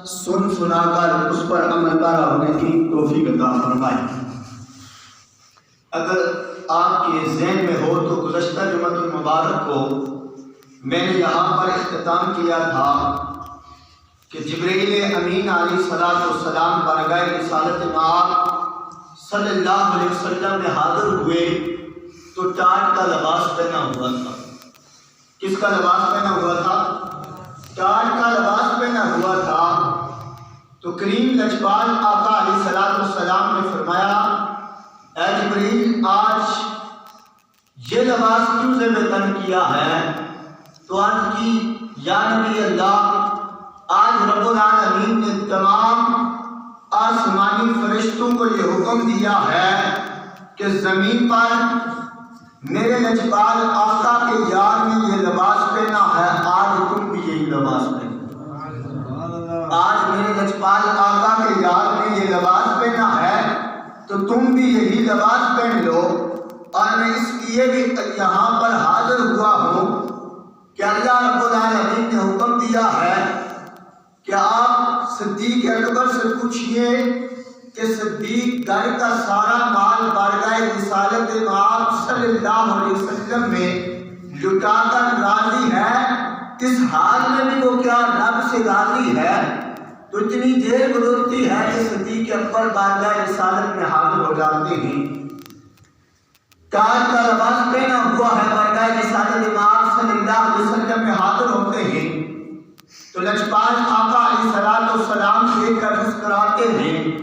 سن سنا کر اس پر عمل پیرا ہونے کی توفیق عطا فرمائے۔ اگر آپ کے ذہن میں ہو تو گزشتہ جمعۃ المبارک کو میں نے یہاں پر اختتام کیا تھا کہ جبرائیل امین علیہ الصلوۃ والسلام بارگاہ رسالت مآب صلی اللہ علیہ وسلم میں حاضر ہوئے تو ٹاٹ کا لباس پہنا ہوا تھا۔ کس کا لباس پہنا ہوا تھا؟ ٹاٹ کا لباس پہنا ہوا تھا۔ تو کریم لجپال آقا علیہ الصلوۃ والسلام نے فرمایا، اے جبرائیل آج یہ لباس کیوں زیب تن کیا ہے؟ تو عرض کی، یا نبی اللہ، آج رب العالمین نے تمام آسمانی فرشتوں کو یہ حکم دیا ہے کہ زمین پر میرے لجپال آقا کے یار نے یہ لباس پہنا ہے، آج تم بھی یہی لباس پہنو۔ آج میرے لجپال آقا کے یار نے یہ لباس پہنا ہے تو تم بھی یہی لباس پہن لو۔ اور میں اس لیے بھی یہاں پر حاضر ہوا ہوں کہ اللہ رب العالمین نے حکم دیا ہے کہ آپ صدیق اکبر سے پوچھئے کہ صدیق گھر کا سارا مال بارگاہ رسالت مآب صلی اللہ علیہ وسلم میں لٹا کر راضی ہے، اس حال میں بھی وہ کیا رب سے راضی ہے؟ تو اتنی دیر گزرتی ہے کہ صدیق اکبر بارگاہ رسالت میں حاضر ہو جاتے ہیں، تاج کا لباس پہنا ہوا ہے، بارگاہ رسالت مآب صلی اللہ علیہ وسلم میں حاضر ہوتے ہیں تو لجپال آقا علیہ السلام دیکھ کر مسکراتے ہیں،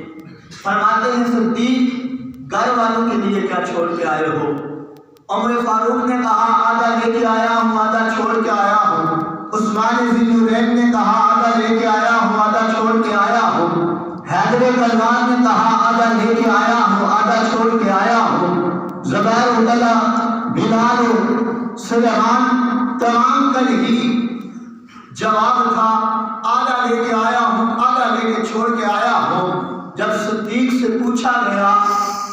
فرماتے ہیں صدیق گھر والوں کے لیے کیا چھوڑ کے آئے ہو؟ عمر فاروق نے کہا آدھا لے کے آیا ہوں، آدھا چھوڑ کے آیا ہوں۔ عثمان ذی النورین نے کہا آدھا لے کے آیا ہوں، آدھا چھوڑ کے آیا ہوں۔ حیدر کلوان نے کہا آدھا لے کے آیا ہوں، آدھا چھوڑ کے آیا ہوں۔ زبیر عبداللہ، بلال، سلیمان، تمام کل ہی جواب تھا آدھا لے کے آیا ہوں، آدھا لے کے چھوڑ کے آیا ہوں۔ جب صدیق سے پوچھا گیا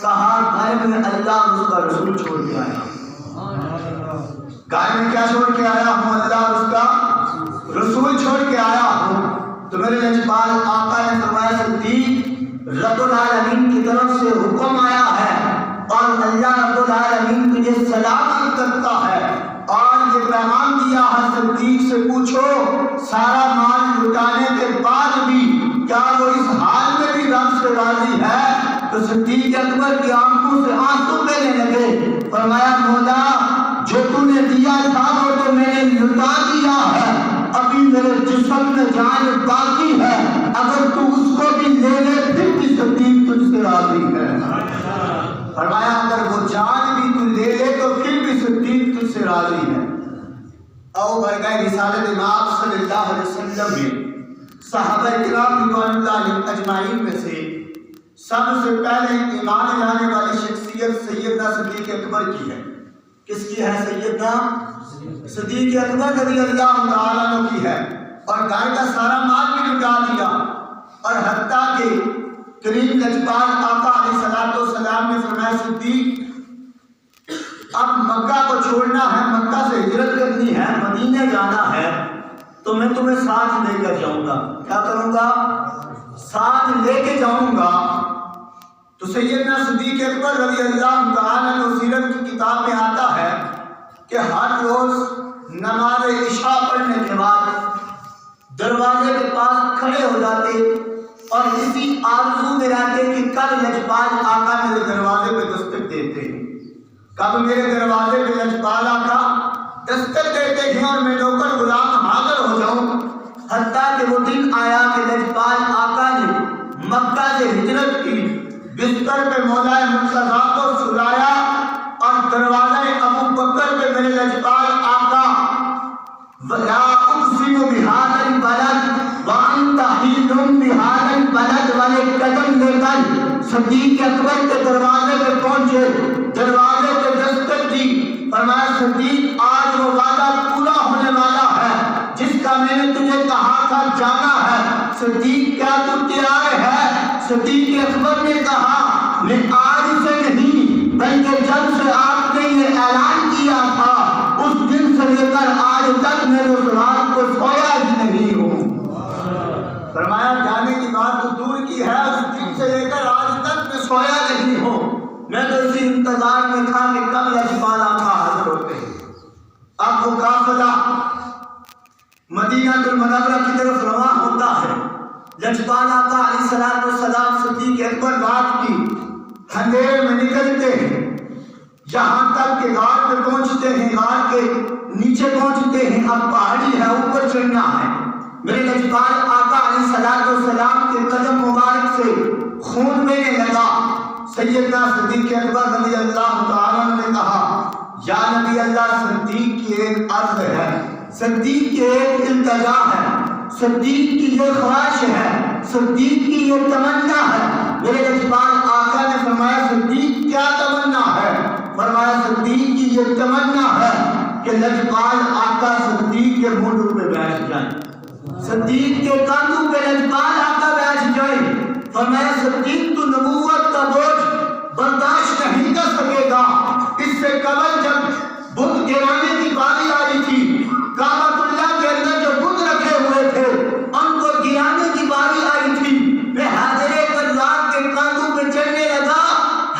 کہا گھر میں اللہ اس کا رسول چھوڑ کے آیا ہوں۔ گھر میں کیا چھوڑ کے آیا ہوں؟ اللہ اس کا رسول چھوڑ کے آیا ہوں۔ تو میرے لجپال آقا نے فرمایا صدیق رب العالمین کی طرف سے حکم آیا ہے اور اللہ رب العالمین تجھے سلام کرتا ہے اور یہ پیغام دیا ہے صدیق سے پوچھو سارا مال لٹانے کے بعد بھی کیا وہ اس حال میں بھی رب سے راضی ہے؟ تو صدیق اکبر کی آنکھوں سے آنسو بہنے لگے، فرمایا مولا جو تو نے دیا تھا وہ تو میں نے لٹا دیا ہے، ابھی میرے جسم میں جان باقی ہے، اگر تو اس کو بھی لے لے پھر بھی صدیق تجھ سے راضی ہے۔ فرمایا اگر وہ جان بھی تو لے لے تو پھر بھی صدیق تجھ سے راضی ہے۔ او بارگاہ رسالت مآب صلی اللہ علیہ وسلم میں صحابہ کرام رضوان اللہ علیہم اجمعین میں سے سب سے پہلے ایمان لانے والی شخصیت سیدنا صدیق اکبر کی ہے۔ کس کی ہے؟ سیدنا صدیق اکبر رضی اللہ تعالیٰ عنہ کی ہے، اور گھر کا سارا مال بھی لٹا دیا، اور حتیٰ کہ کریم لجپال آقا علیہ السلام نے فرمایا صدیق اب مکہ کو چھوڑنا ہے، مکہ سے ہجرت کرنی ہے، مدینے جانا ہے، تو میں تمہیں ساتھ لے کر جاؤں گا۔ کیا کروں گا؟ ساتھ لے کے جاؤں گا۔ تو سیدنا صدیق اکبر رضی اللہ تعالیٰ عنہ سیرت کی کتاب میں آتا ہے کہ ہر روز نماز عشاء پڑھنے کے بعد دروازے کے پاس کھڑے ہو جاتے اور اسی آرزو میں رہتے کہ کب لجپال آقا میرے دروازے پہ دستک دیتے ہیں، کب میرے دروازے پہ لجپال آقا دستک دیتے ہیں اور میں نوکر غلام حاضر ہو جاؤں۔ حتیٰ کہ وہ دن آیا کہ لجپال آقا نے مکہ سے ہجرت کی، بستر پہ مولا مرتضیٰ کو سلایا اور دروازے ابو بکر پہ میرے لجپال آقا وَلَا أُقْسِمُ بِهَذَا الْبَلَدِ وَأَنْتَ حِلٌّ بِهَذَا الْبَلَدِ والے قدم لے کر صدیق اکبر کے دروازے پہ پہنچے، دروازے پہ دستک دی، فرمایا صدیق آج وہ وعدہ پورا ہونے والا ہے جس کا میں نے تجھے کہا تھا جانا ہے۔ صدیق کیا تو تیار ہے؟ صدیق اکبر نے کہا میں آج سے نہیں بلکہ جب سے آپ نے یہ اعلان کیا تھا اس دن سے لے کر آج تک میں اس رات کو سویا ہی نہیں ہوں۔ فرمایا فرمایا جانے کی بات تو دور کی ہے، اس دن سے لے کر آج تک میں سویا نہیں ہوں، میں تو اسی انتظار میں تھا کہ کب لجپال آقا حاضر ہوتے ہیں۔ اب وہ قافلہ مدینہ المنورہ کی طرف رواں ہوتا ہے۔ لجپال آقا علیہ السلام صدیق اکبر رات کی اندھیرے میں نکلتے ہیں، یہاں تک کہ غار پہ پہنچتے ہیں، غار کے نیچے پہنچتے ہیں، اب پہاڑی ہے، اوپر چڑھنا ہے۔ میرے لجپال آقا علیہ السلام کے قدم مبارک سے خون بہنے لگا۔ سیدنا صدیق اکبر رضی اللہ تعالیٰ نے کہا یا نبی اللہ، صدیق کی ایک عرض ہے، صدیق کی ایک التجا ہے، صدیق کی یہ خواہش ہے، صدیق کی یہ تمنا ہے۔ میرے لجپال آقا نے فرمایا صدیق کیا تمنا ہے؟ فرمایا صدیق کی یہ تمنا ہے کہ لجپال آقا صدیق کے مونڈوں پہ بیٹھ جائیں، صدیق کے کاندھوں پہ لجپال آقا بیٹھ جائیں۔ فرمایا صدیق تو نبوت کا بوجھ برداشت نہیں کر سکے گا۔ اس سے قبل جب بت گرانے کی باری آئی تھی، کعبۃ اللہ کے اندر جو بت رکھے ہوئے تھے ان کو گرانے کی باری آئی تھی، میں حاضر کرار کے کاندھوں پہ چڑھنے لگا،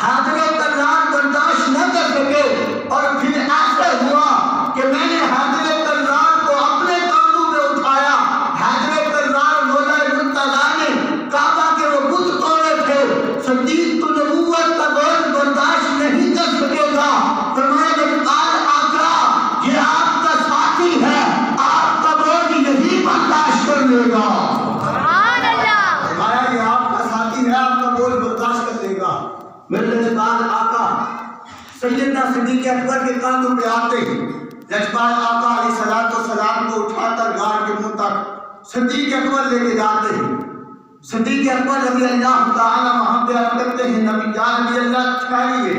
حاضر کرار برداشت نہ کر سکے، اور پھر ایسا ہوا کہ میں نے حاضر کرار کو اپنے کاندھوں پہ اٹھایا۔ حاضر کرار مولا منتظر نے کعبہ کے وہ بت توڑے تھے۔ صدیق تو نبوت کا بوجھ برداشت نہیں کر سکے گا۔ فرمایا لجپال آقا یہ آپ کا ساتھی ہے، آپ کا بوجھ یہی برداشت کر لے گا۔ فرمایا یہ آپ کا ساتھی ہے، آپ کا بوجھ برداشت کر لے گا۔ میرے لجپال آقا سیدنا صدیق اکبر کے کاندھوں پہ آتے ہیں، لجپال آقا علیہ السلام کو اٹھا کر غار کے منہ تک صدیق اکبر لے کے جاتے ہیں۔ صدیق اکبر رضی اللہ تعالیٰ وہاں پہ عرض کرتے ہیں نبی اللہ ٹھہریے،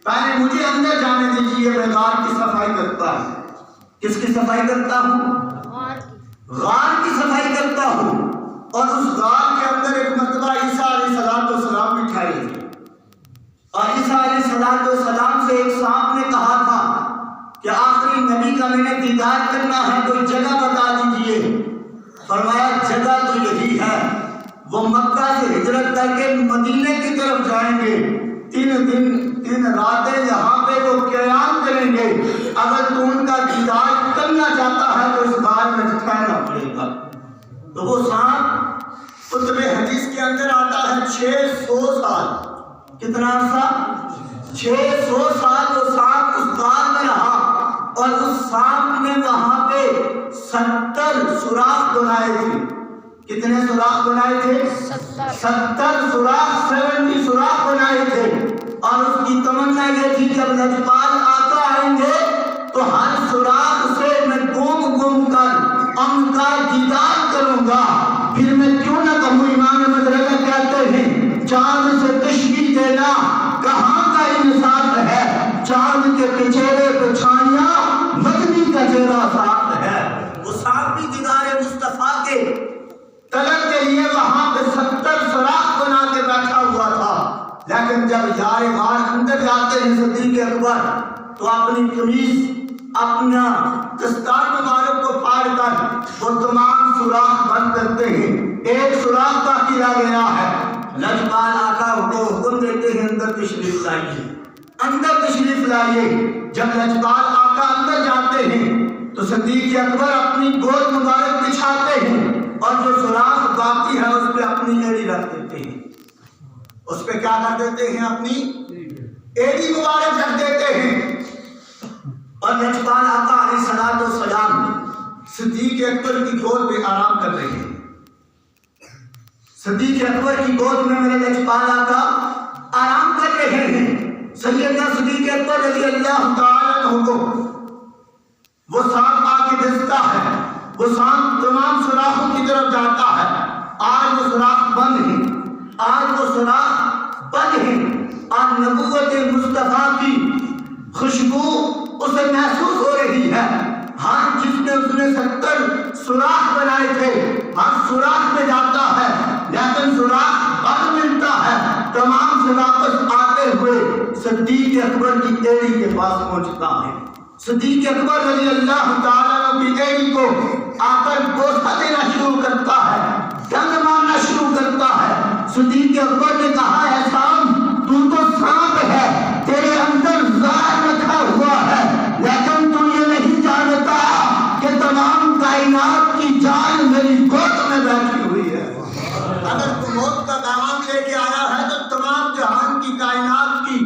پہلے مجھے اندر جانے دیجیے، میں غار کی صفائی کرتا ہوں۔ کس کی صفائی کرتا ہوں؟ غار کی صفائی کرتا ہوں۔ اور اس غار کے اندر ایک مرتبہ عیسیٰ علیہ السلام بھی ٹھہرے تھے، اور عیسیٰ علیہ السلام سے ایک صاحب نے کہا تھا کہ آخری نبی کا میں نے دیدار کرنا ہے، کوئی جگہ بتا دیجئے۔ فرمایا جگہ تو یہی ہے، وہ مکہ سے ہجرت کر کے مدینے کی طرف جائیں گے، 3 دن 3 راتیں یہاں پہ وہ قیام کریں گے۔ اگر تو ان کا دیدار کرنا چاہتا ہے تو اس غار میں ٹھہرنا پڑے گا۔ تو وہ صاحب کتب حدیث کے اندر آتا ہے 600 سال، کتنا عرصہ؟ 600 سال وہ صاحب اس غار میں رہا، اور اس صاحب نے وہاں پہ 70 سوراخ بنائے تھے۔ کتنے سوراخ بنائے تھے؟ 70 سوراخ، 70 سوراخ بنائے تھے۔ اور اس کی تمنا یہ تھی جب لجپال آقا آئیں گے تو ہر سوراخ سے میں گھوم کر ان کا دیدار کروں گا۔ پھر میں کیوں نہ کہوں، امام مدرکہ کہتے ہیں چاند سے تشبیہ دینا کہاں کا انصاف ہے، چاند کے چہرے پہ چھائیاں مدنی کا چہرہ صاف ہے۔ وہ صاحب بھی دیدار مصطفیٰ کے طلب کے لیے وہاں پہ 70 سوراخ بنا کے بیٹھا ہوا تھا، لیکن جب یار غار اندر جاتے ہیں صدیق اکبر تو اپنی قمیض، اپنا دستار مبارک کو پھاڑ کر وہ تمام سوراخ بند کرتے ہیں۔ ایک سوراخ باقی رہ گیا ہے۔ لجپال آقا کو حکم دیتے ہیں اندر تشریف لائیے، اندر تشریف لائیے۔ جب لجپال آقا اندر جاتے ہیں تو صدیق اکبر اپنی گود مبارک بچھاتے ہیں، اور جو سوراخ باقی ہے اس پہ اپنی ایڑی رکھ دیتے ہیں۔ اس پہ کیا کر دیتے ہیں؟ اپنی ایڑی مبارک رکھ دیتے ہیں۔ اور لجپال آقا علیہ السلام صدیق اکبر کی گود میں آرام کر رہے ہیں۔ صدیق اکبر کی گود میں میرے لجپال آقا آرام کر رہے ہیں۔ سیدنا صدیق اکبر رضی اللہ تعالیٰ عنہ کو وہ سانپ آ کے دستا ہے، وہ سانپ تمام سوراخوں کی طرف جاتا ہے۔ آج وہ سوراخ بند ہیں، آج وہ سوراخ بند ہیں، اور نبوت مصطفیٰ کی خوشبو اسے محسوس ہو رہی ہے۔ ہر جس نے اس نے 70 سوراخ بنائے تھے، ہر سوراخ میں جاتا ہے، لیکن سوراخ بند ملتا ہے۔ تمام سے واپس آتے ہوئے صدیق اکبر کی ایڑی کے پاس پہنچتا ہے۔ صدیق اکبر رضی اللہ تعالیٰ عنہ کی ایڑی کو آ کر بوسہ دینا شروع کرتا ہے۔ جنگ مارنا شروع کرتا ہے۔ صدیق اکبر نے کہا ہے سام تو سانپ ہے، تیرے اندر زہر رکھا ہوا ہے، لیکن تو یہ نہیں جانتا کہ تمام کائنات کی جان میری گود میں بیٹھی ہوئی ہے۔ اگر تو موت کا پیغام لے کے آیا ہے تو تمام جہان کی کائنات کی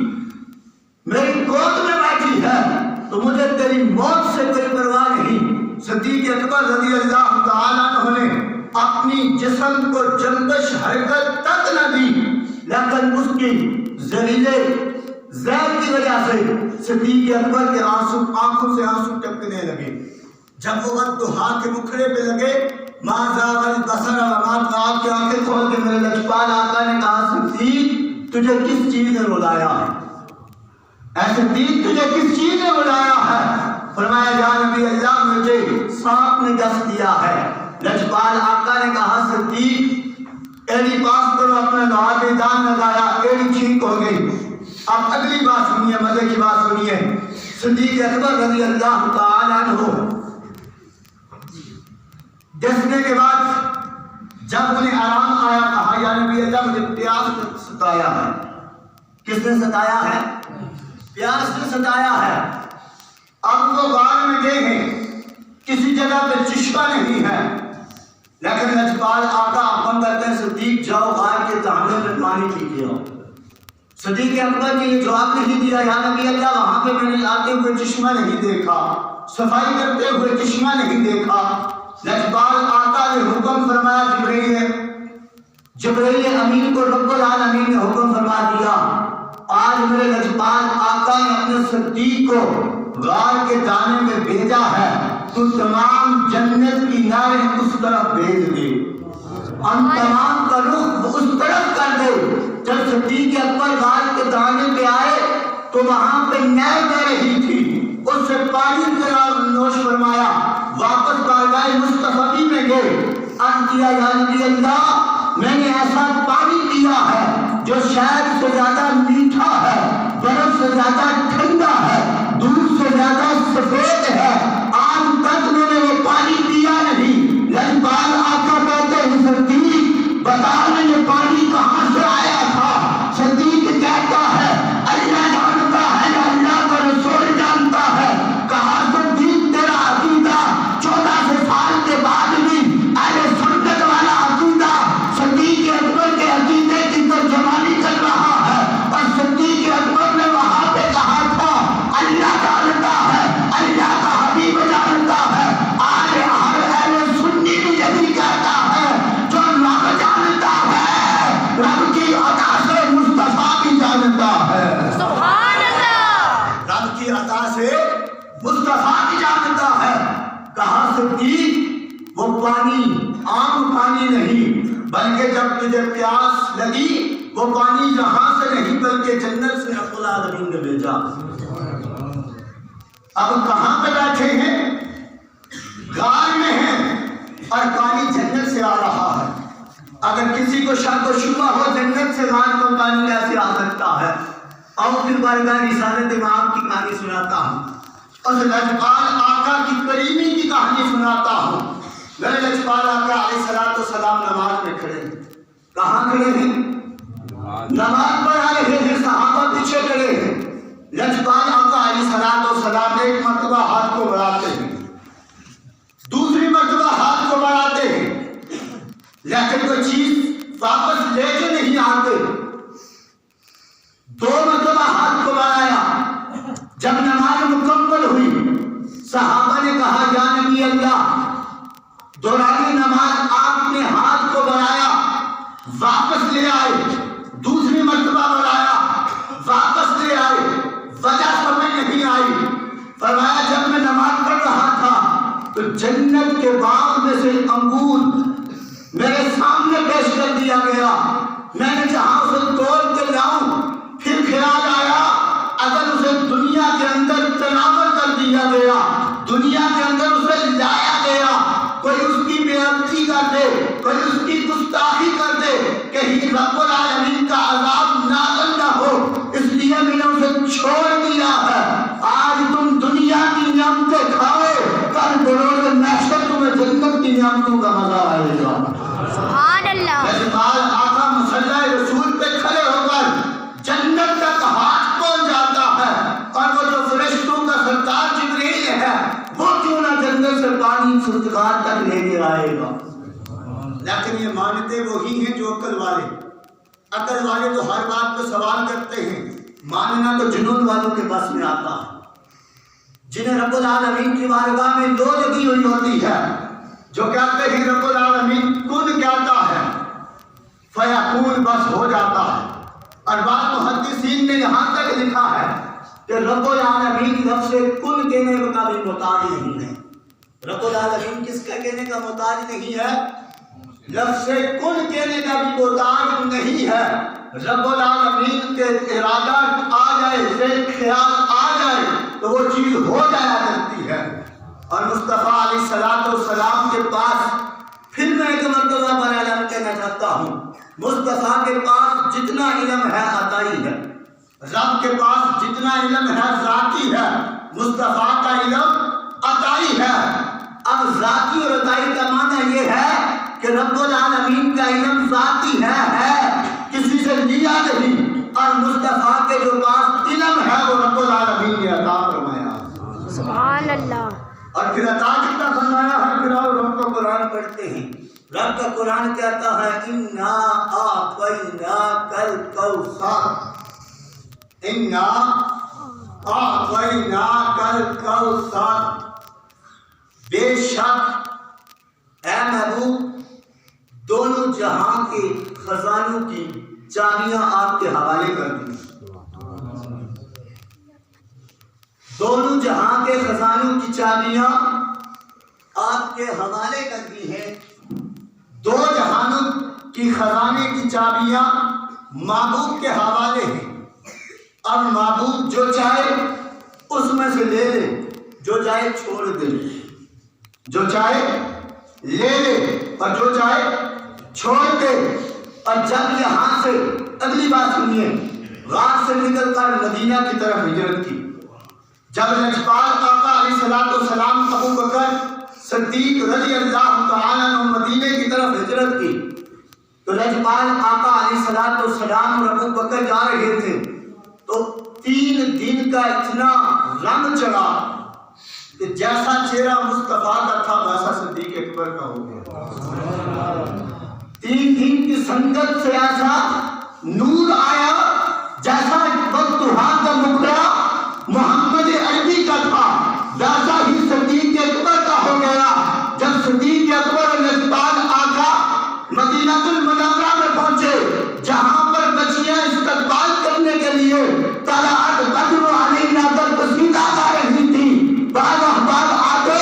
میری گود میں بیٹھی ہے، تو مجھے تیری موت سے کوئی پرواہ نہیں۔ صدیق اکبر رضی اللہ تعالیٰ عنہ نے اپنی جسم کو جنبش حرکت تک نہ دی، لیکن اس کی زہریلے زہر کی وجہ سے صدیق اکبر کے آنکھوں سے آنسو ٹپکنے لگے۔ جب وہ والضحیٰ کے مکھڑے پہ لگے، ما زاغ البصر وما طغیٰ کی آنکھیں کھول کے میرے لجپال آقا نے کہا صدیق تجھے کس چیز نے بلایا ہے؟ اے صدیق تجھے کس چیز نے بلایا ہے؟ فرمایا یا نبی اللہ مجھے سانپ نے ڈس دیا ہے۔ لجپال آقا نے کہا صدیق ایڑی پاس کرو، اپنا لوہا میدان لگایا، ایڑی ٹھیک ہو گئی۔ اب اگلی بات سنیے، مزے کی بات سنیے۔ صدیق اکبر رضی اللہ تعالیٰ عنہ ڈسنے کے بعد جب انہیں آرام آیا، کہا یا نبی اللہ مجھے پیاس نے ستایا ہے۔ کس نے ستایا ہے؟ پیاس نے ستایا ہے۔ اب وہ غار میں گئے ہیں، کسی جگہ پہ چشمہ نہیں ہے، لیکن لجپال آقا اپن کرتے ہیں صدیق جاؤ غار کے دہانے میں پانی پیتے ہو۔ صدیق اکبر نے یہ جواب نہیں دیا یا نبی اللہ وہاں پہ میں نے آتے ہوئے چشمہ نہیں دیکھا، صفائی کرتے ہوئے چشمہ نہیں دیکھا۔ لجپال آقا نے حکم فرمایا، جبرائیل امین کو رب العالمین نے حکم فرما دیا، آج میرے لجپال آقا نے اپنے صدیق کو غار کے دانے میں بھیجا ہے، تو تمام جنت کی ناریں اس طرف بھیج دے، ان تمام کا رخ اس طرف کر دے۔ جب صدیق اکبر غار کے دانے پہ آئے تو وہاں پہ نہر بہ رہی تھی، اس سے پانی نوش فرمایا، واپس بارگاہ مصطفی میں گئے، عرض کیا یا نبی اللہ میں نے ایسا پانی پیا ہے جو شہد سے زیادہ میٹھا ہے، برف سے زیادہ ٹھنڈا ہے، دودھ سے زیادہ سفید ہے، آج تک میں نے وہ پانی پیا نہیں۔ لجپال آقا کہتے ہیں صدیق بتا میں یہ پانی کہاں سے آیا تھا؟ صدیق کہتا ہے اللہ جانتا ہے، اللہ کا رسول جانتا ہے۔ کہا صدیق تیرا عقیدہ 1400 سال کے بعد بھی اہل سنت والا عقیدہ صدیق اکبر کے عقیدے کی ترجمانی کر رہا ہے، اور صدیق اکبر نے وہاں پہ کہا تھا اللہ جانتا ہے، اللہ کا حبیب جانتا ہے۔ آج ہر اہل سنی بھی یہی کہتا ہے جو رب جانتا ہے، رب کی عطا سے مصطفیٰ بھی جانتا ہے۔ سبحان اللہ، رب کی عطا سے مصطفیٰ بھی جانتا ہے۔ کہا صدیق وہ پانی عام پانی نہیں، بلکہ جب تجھے پیاس لگی وہ پانی یہاں سے نہیں بلکہ جنت سے رب العالمین نے بھیجا۔ اب کہاں پہ بیٹھے ہیں؟ غار میں ہیں، اور پانی جنت سے آ رہا ہے۔ اگر کسی کو شک و شبہ ہو جنت سے غار کو پانی کیسے آ سکتا ہے، اور پھر بارگاہ رسالت امام کی کہانی سناتا ہوں، اور لجپال آقا کی کریمی کی کہانی سناتا ہوں۔ میرے لجپال آقا علیہ السلام نماز میں کھڑے ہیں۔ کہاں کھڑے ہیں؟ نماز پڑھا رہے ہیں، صحابہ پیچھے کھڑے ہیں۔ لجپال آقا علیہ السلام ایک مرتبہ ہاتھ کو بڑھاتے ہیں، دوسری مرتبہ ہاتھ کو بڑھاتے ہیں، لیکن کوئی چیز واپس لے کے نہیں آتے۔ 2 مرتبہ ہاتھ کو بڑھایا، جب نماز مکمل ہوئی صحابہ نے کہا یا نبی اللہ دورانی نماز آپ نے ہاتھ کو بڑھایا واپس لے آئے، دوسری مرتبہ بڑھایا واپس لے آئے، وجہ سمجھ نہیں آئی۔ فرمایا جب میں نماز پڑھ رہا تھا تو جنت کے باغ میں سے انگور میرے سامنے پیش کر دیا گیا، میں نے جہاں اسے توڑ کے لاؤں، پھر خیال آیا اگر اسے دنیا کے اندر تناول کر دیا گیا، دنیا کے اندر اسے لایا گیا، کوئی اس کی بے ادبی کر دے، کوئی اس کی گستاخی کر دے، کہیں رب العالمین کا عذاب نازل نہ ہو، اس لیے میں نے اسے چھوڑ دیا ہے۔ آج تم دنیا کی نعمتیں کھاؤ، کل بروز محشر تمہیں جنت کی نعمتوں کا مزہ آئے گا۔ لجپال آقا مصلی رسول پہ کھڑے ہو کر جنت تک ہاتھ پہنچ جاتا ہے، اور وہ جو فرشتوں کا سردار جبریل ہے وہ کیوں نہ جنت سے پانی سرکار تک لے کے آئے گا۔ لیکن یہ مانتے وہی ہیں جو عقل والے تو ہر بات پہ سوال کرتے ہیں، ماننا تو جنون والوں کے بس میں آتا ہے، جنہیں رب العالمین کی بارگاہ میں لو لگی ہوئی ہوتی ہے، جو کہتے ہیں رب العالمین کن کہتا ہے فیکون بس ہو جاتا ہے۔ اور بعض محدثین نے یہاں تک لکھا ہے کہ رب العالمین لفظ کن کہنے کا بھی محتاج نہیں ہے۔ رب العالمین کس کا کہنے کا محتاج نہیں ہے؟ لفظ کن کہنے کا بھی محتاج نہیں ہے۔ رب العالمین کے ارادہ آ جائے، خیال آ جائے تو وہ چیز ہو جایا کرتی ہے۔ اور مصطفیٰ علیہ السلام کے پاس پھر میں ایک مرتبہ پر اعلان کہنا چاہتا ہوں، مصطفیٰ کے پاس جتنا علم ہے عطائی ہے، رب کے پاس جتنا علم ہے ذاتی ہے، مصطفیٰ کا علم عطائی ہے۔ اب ذاتی اور عطائی کا معنی یہ ہے کہ رب العالمین کا علم ذاتی ہے کسی سے لیا نہیں، اور مصطفیٰ کے جو پاس علم ہے وہ رب العالمین نے عطا فرمایا۔ سبحان اللہ۔ اور پھر عطا کتنا فرمایا ہے؟ پھر آپ رب کا قرآن پڑھتے ہیں، رب کا قرآن کہتا ہے اِنَّا أَعْطَيْنَاكَ الْكَوْثَرَ، اِنَّا أَعْطَيْنَاكَ الْكَوْثَرَ، بے شک اے محبوب دونوں جہاں کے خزانوں کی چابیاں آپ کے حوالے کر دی، دونوں جہاں کے خزانوں کی چابیاں آپ کے حوالے کر دی ہیں۔ دو جہانوں کی خزانے کی چابیاں محبوب کے حوالے ہیں، اب محبوب جو چاہے اس میں سے لے لے، جو چاہے چھوڑ دے، جو چاہے لے لے اور جو چاہے چھوڑ دے۔ اور جب یہاں سے اگلی بات سنیے، غار سے نکل کر مدینہ کی طرف ہجرت کی، جب لجپال آقا علیہ السلام ابو بکر صدیق رضی اللہ تعالیٰ عنہ مدینے کی طرف ہجرت کی تو لجپال آقا علیہ السلام اور ابو بکر جا رہے تھے تو 3 دن کا اتنا رنگ چڑھا کہ جیسا چہرہ مصطفیٰ کا تھا ویسا صدیق اکبر کا ہو گیا۔ 3 دن کی سنگت سے ایسا نور آیا جیسا بطحا کا مقرا محمد عربی کا تھا، ویسا ہی صدیق اکبر کا ہو گیا۔ جب صدیق اکبر اور لجپال آقا مدینہ المنورہ میں پہنچے، جہاں پر بچیاں استقبال کرنے کے لیے طلعت بدر علینا پر قصیدہ گا رہی تھی، بعض احباب آتے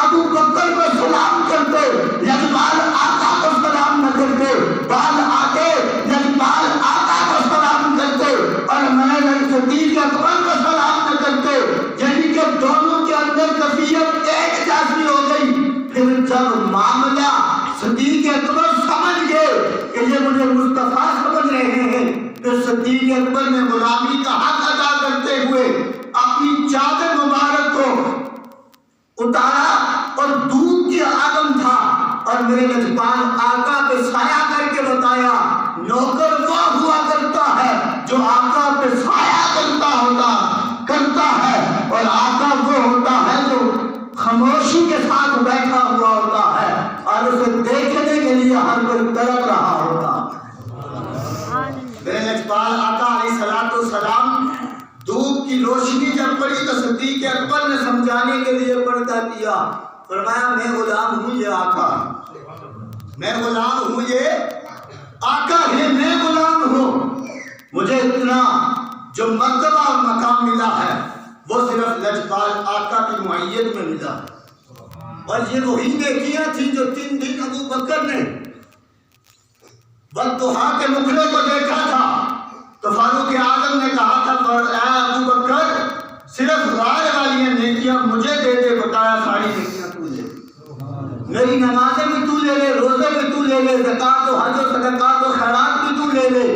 ابو بکر کو سلام کرتے، لجپال آقا کو سلام نہ کرتے، بعض آتے لجپال آقا کو سلام کرتے اور میں صدیق اکبر کو سلام نہ کرتے، یعنی کہ دونوں کے اندر کیفیت ایک جیسی ہو گئی۔ پھر جب معاملہ صدیق اکبر سمجھ گئے کہ یہ مجھے مصطفیٰ سمجھ رہے ہیں، پھر صدیق اکبر نے غلامی کا حق ادا کرتے ہوئے اپنی چادر مبارک کو اتارا اور دودھ کے آدم تھا اور میرے لجپال آقا پہ سایہ کر کے بتایا، نوکر وہ ہوا کرتا ہے جو آقا پہ سایہ کرتا ہے، اور آقا وہ ہوتا ہے جو خاموشی کے ساتھ بیٹھا ہوا ہوتا ہے اور اسے دیکھنے کے لیے ہر کوئی تڑپ رہا ہوتا ہے۔ میرے لجپال آقا علیہ السلام دودھ کی روشنی جب پڑی تو صدیق اکبر نے سمجھانے کے لیے پردہ کیا، فرمایا میں غلام ہوں یہ آقا، میں غلام ہوں یہ آقا ہے، میں غلام ہوں، مجھے اتنا جو مرتبہ اور مقام ملا ہے وہ صرف لجپال آقا کی معیت میں ملا ہے۔ اور یہ وہی نیکیاں تھیں جو 3 دن ابو بکر نے والضحیٰ کے مکھڑے کو دیکھا تھا تو فاروق اعظم نے کہا تھا اے ابو بکر صرف رائے والی نیکیاں مجھے دے دے، بتایا ساری نیکیاں تو لے، میری نمازیں بھی تو لے لے، روزے بھی تو لے لے، زکوٰۃ و حج و صدقات و خیرات بھی تو لے لے،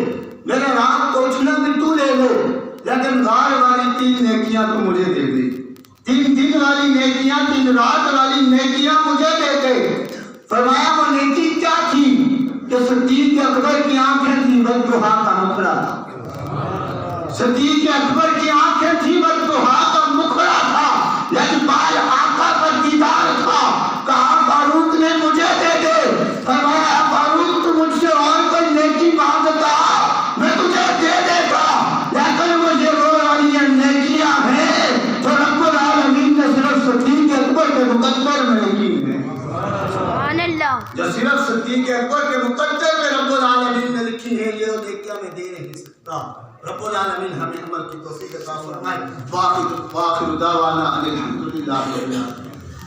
میرے رات کو اٹھنا بھی تو لے لے، لیکن غار والی 3 نیکیاں تو مجھے دے دے، 3 دن والی نیکیاں، 3 رات والی نیکیاں مجھے دے دے۔ فرمایا وہ نیکی کیا تھی؟ کہ صدیق اکبر کی آنکھیں تھی بددعا کا مکھڑا تھا، صدیق اکبر کی آنکھیں تھی بددعا کا مکھڑا تھا، لجپال آقا پر دیدار تھا، کہا فاروق نے مجھے دے دے، فرمایا فاروق تو مجھ سے اور کوئی نیکی مانگتا میں تجھے دے دیتا، لیکن مجھے وہ والی نیکیاں ہیں جو رب العالمین نے صرف صدیق اکبر کے مقدر میں کی ہیں، سبحان اللہ، جو صرف صدیق اکبر کے مقدر میں رب العالمین نے لکھی ہے، یہ نیکیاں میں دے نہیں سکتا۔ رب العالمین ہمیں عمل کی توفیق عطا فرمائے۔ واخر دعوانا الحمدللہ رب العالمین۔